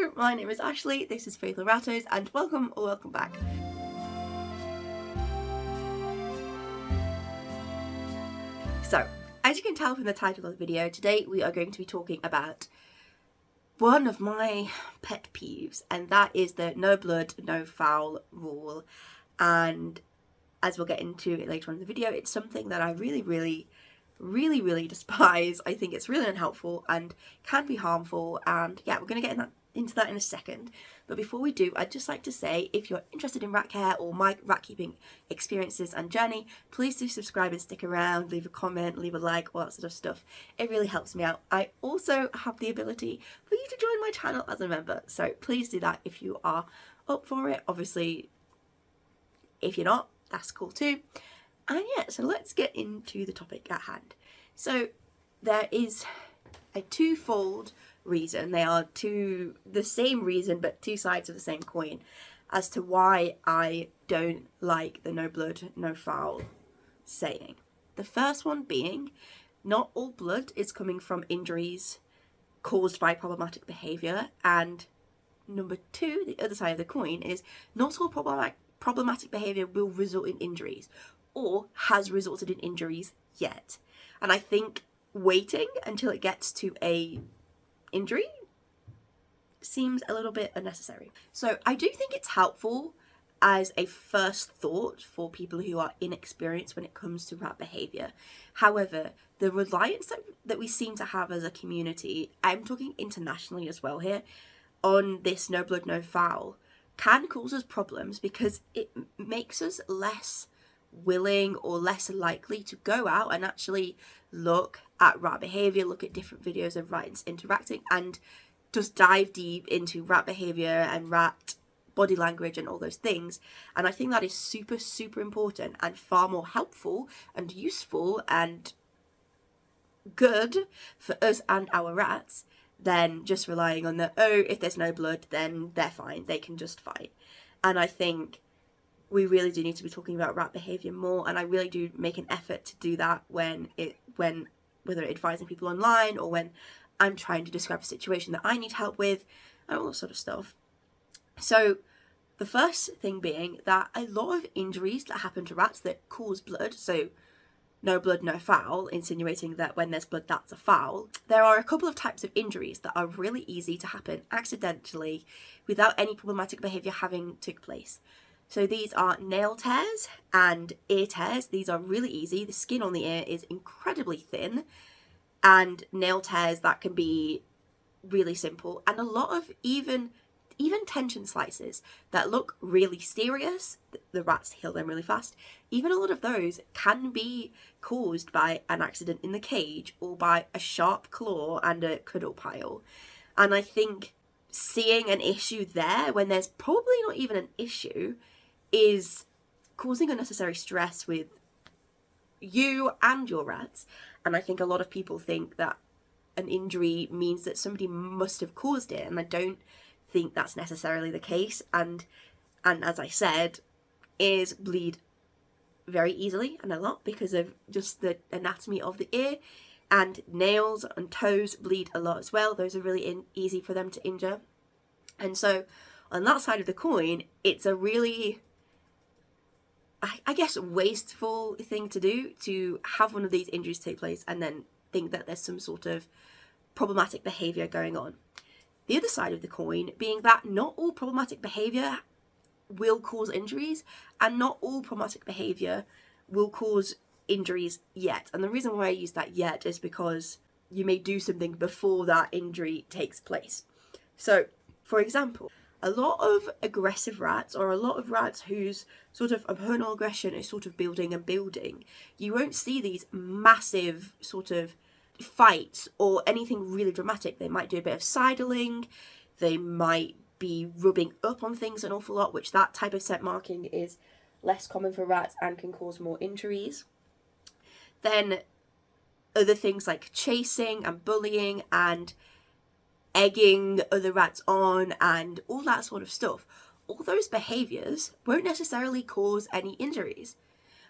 Hello, my name is Ashley, this is Faithful Rattos, and welcome or welcome back. So, as you can tell from the title of the video, today we are going to be talking about one of my pet peeves, and that is the no blood, no foul rule. And as we'll get into it later on in the video, it's something that I really despise. I think it's really unhelpful and can be harmful, and yeah, we're going to get into that in a second. But before we do, I'd just like to say, if you're interested in rat care or my rat keeping experiences and journey, please do subscribe and stick around, leave a comment, leave a like, all that sort of stuff. It really helps me out. I also have the ability for you to join my channel as a member, so please do that if you are up for it. Obviously, if you're not, that's cool too. And yeah, so let's get into the topic at hand. So there is a twofold reason. They are the same reason, but two sides of the same coin, as to why I don't like the no blood, no foul saying. The first one being, not all blood is coming from injuries caused by problematic behaviour. And number two, the other side of the coin, is not all problematic behaviour will result in injuries, or has resulted in injuries yet. And I think waiting until it gets to a injury seems a little bit unnecessary. So I do think it's helpful as a first thought for people who are inexperienced when it comes to rat behaviour. However, the reliance that we seem to have as a community, I'm talking internationally as well here, on this no blood, no foul, can cause us problems because it makes us less willing or less likely to go out and actually look at rat behaviour, look at different videos of rats interacting, and just dive deep into rat behaviour and rat body language and all those things. And I think that is super important and far more helpful and useful and good for us and our rats than just relying on if there's no blood, then they're fine, they can just fight. And I think we really do need to be talking about rat behaviour more, and I really do make an effort to do that whether advising people online or when I'm trying to describe a situation that I need help with and all that sort of stuff. So the first thing being that a lot of injuries that happen to rats that cause blood, so no blood, no foul, insinuating that when there's blood, that's a foul. There are a couple of types of injuries that are really easy to happen accidentally without any problematic behaviour having took place. So these are nail tears and ear tears. These are really easy. The skin on the ear is incredibly thin, and nail tears, that can be really simple. And a lot of even tension slices that look really serious, the rats heal them really fast, even a lot of those can be caused by an accident in the cage or by a sharp claw and a cuddle pile. And I think seeing an issue there when there's probably not even an issue is causing unnecessary stress with you and your rats. And I think a lot of people think that an injury means that somebody must have caused it, and I don't think that's necessarily the case. And as I said, ears bleed very easily and a lot because of just the anatomy of the ear, and nails and toes bleed a lot as well. Those are really easy for them to injure. And so on that side of the coin, it's a really, I guess, wasteful thing to do, to have one of these injuries take place and then think that there's some sort of problematic behaviour going on. The other side of the coin being that not all problematic behaviour will cause injuries, and not all problematic behaviour will cause injuries yet. And the reason why I use that yet is because you may do something before that injury takes place. So, for example, a lot of aggressive rats, or a lot of rats whose sort of abnormal aggression is sort of building and building, you won't see these massive sort of fights or anything really dramatic. They might do a bit of sidling, they might be rubbing up on things an awful lot, which that type of scent marking is less common for rats and can cause more injuries. Then other things like chasing and bullying and egging other rats on and all that sort of stuff, all those behaviours won't necessarily cause any injuries,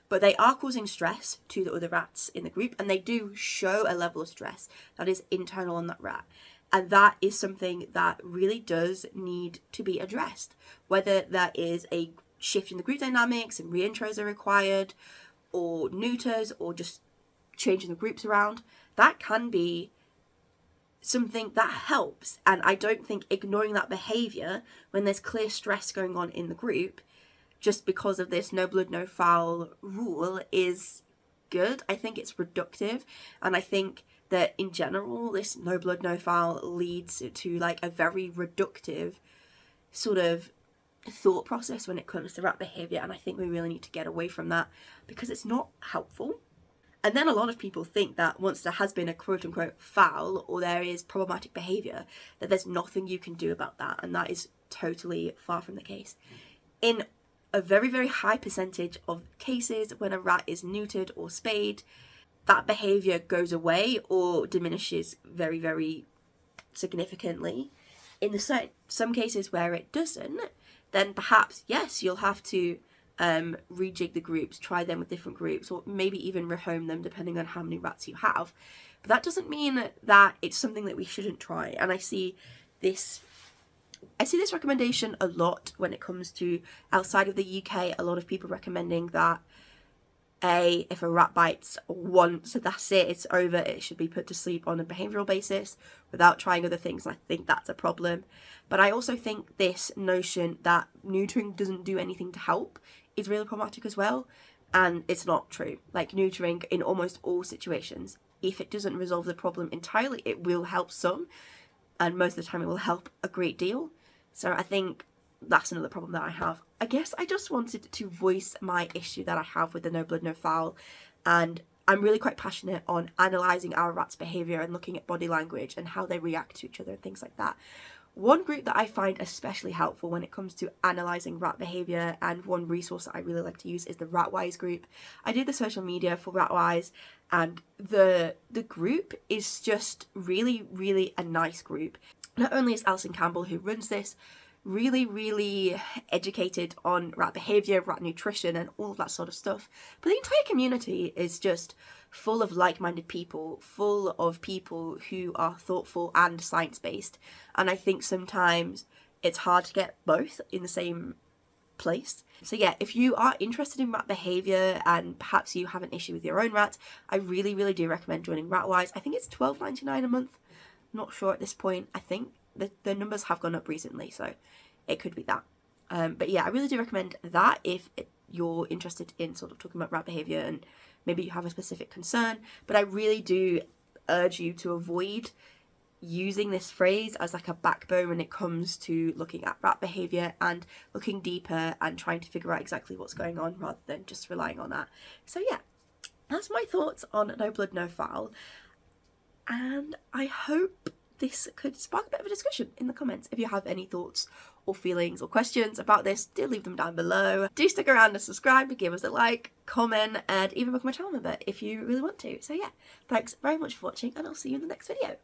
but they are causing stress to the other rats in the group, and they do show a level of stress that is internal on that rat. And that is something that really does need to be addressed. Whether that is a shift in the group dynamics and reintros are required, or neuters, or just changing the groups around, that can be something that helps. And I don't think ignoring that behaviour when there's clear stress going on in the group just because of this no blood no foul rule is good. I think it's reductive, and I think that in general this no blood no foul leads to like a very reductive sort of thought process when it comes to rat behaviour, and I think we really need to get away from that because it's not helpful. And then a lot of people think that once there has been a quote-unquote foul or there is problematic behaviour, that there's nothing you can do about that, and that is totally far from the case. In a very, very high percentage of cases, when a rat is neutered or spayed, that behaviour goes away or diminishes very, very significantly. In some cases where it doesn't, then perhaps, yes, you'll have to rejig the groups, try them with different groups, or maybe even rehome them depending on how many rats you have. But that doesn't mean that it's something that we shouldn't try. And I see this recommendation a lot when it comes to outside of the UK. A lot of people recommending that if a rat bites once, that's it, it's over, it should be put to sleep on a behavioural basis without trying other things. And I think that's a problem. But I also think this notion that neutering doesn't do anything to help is really problematic as well. And it's not true. Like, neutering in almost all situations, if it doesn't resolve the problem entirely, it will help some, and most of the time it will help a great deal. So I think that's another problem that I have. I guess I just wanted to voice my issue that I have with the no blood no foul, and I'm really quite passionate on analysing our rats' behaviour and looking at body language and how they react to each other and things like that. One group that I find especially helpful when it comes to analysing rat behaviour, and one resource that I really like to use, is the Ratwise group. I do the social media for Ratwise, and the group is just really, really a nice group. Not only is Alison Campbell, who runs this, really, really educated on rat behaviour, rat nutrition and all of that sort of stuff, but the entire community is just full of like-minded people, full of people who are thoughtful and science-based. And I think sometimes it's hard to get both in the same place. So yeah, if you are interested in rat behaviour and perhaps you have an issue with your own rat, I really, really do recommend joining Ratwise. I think it's $12.99 a month. I'm not sure at this point. I think the numbers have gone up recently, so it could be that. But yeah, I really do recommend that if you're interested in sort of talking about rat behaviour and maybe you have a specific concern. But I really do urge you to avoid using this phrase as like a backbone when it comes to looking at rat behaviour and looking deeper and trying to figure out exactly what's going on rather than just relying on that. So yeah, that's my thoughts on No Blood No Foul, and I hope this could spark a bit of a discussion in the comments. If you have any thoughts or feelings or questions about this, do leave them down below. Do stick around and subscribe, give us a like, comment, and even become a channel member if you really want to. So yeah, thanks very much for watching, and I'll see you in the next video.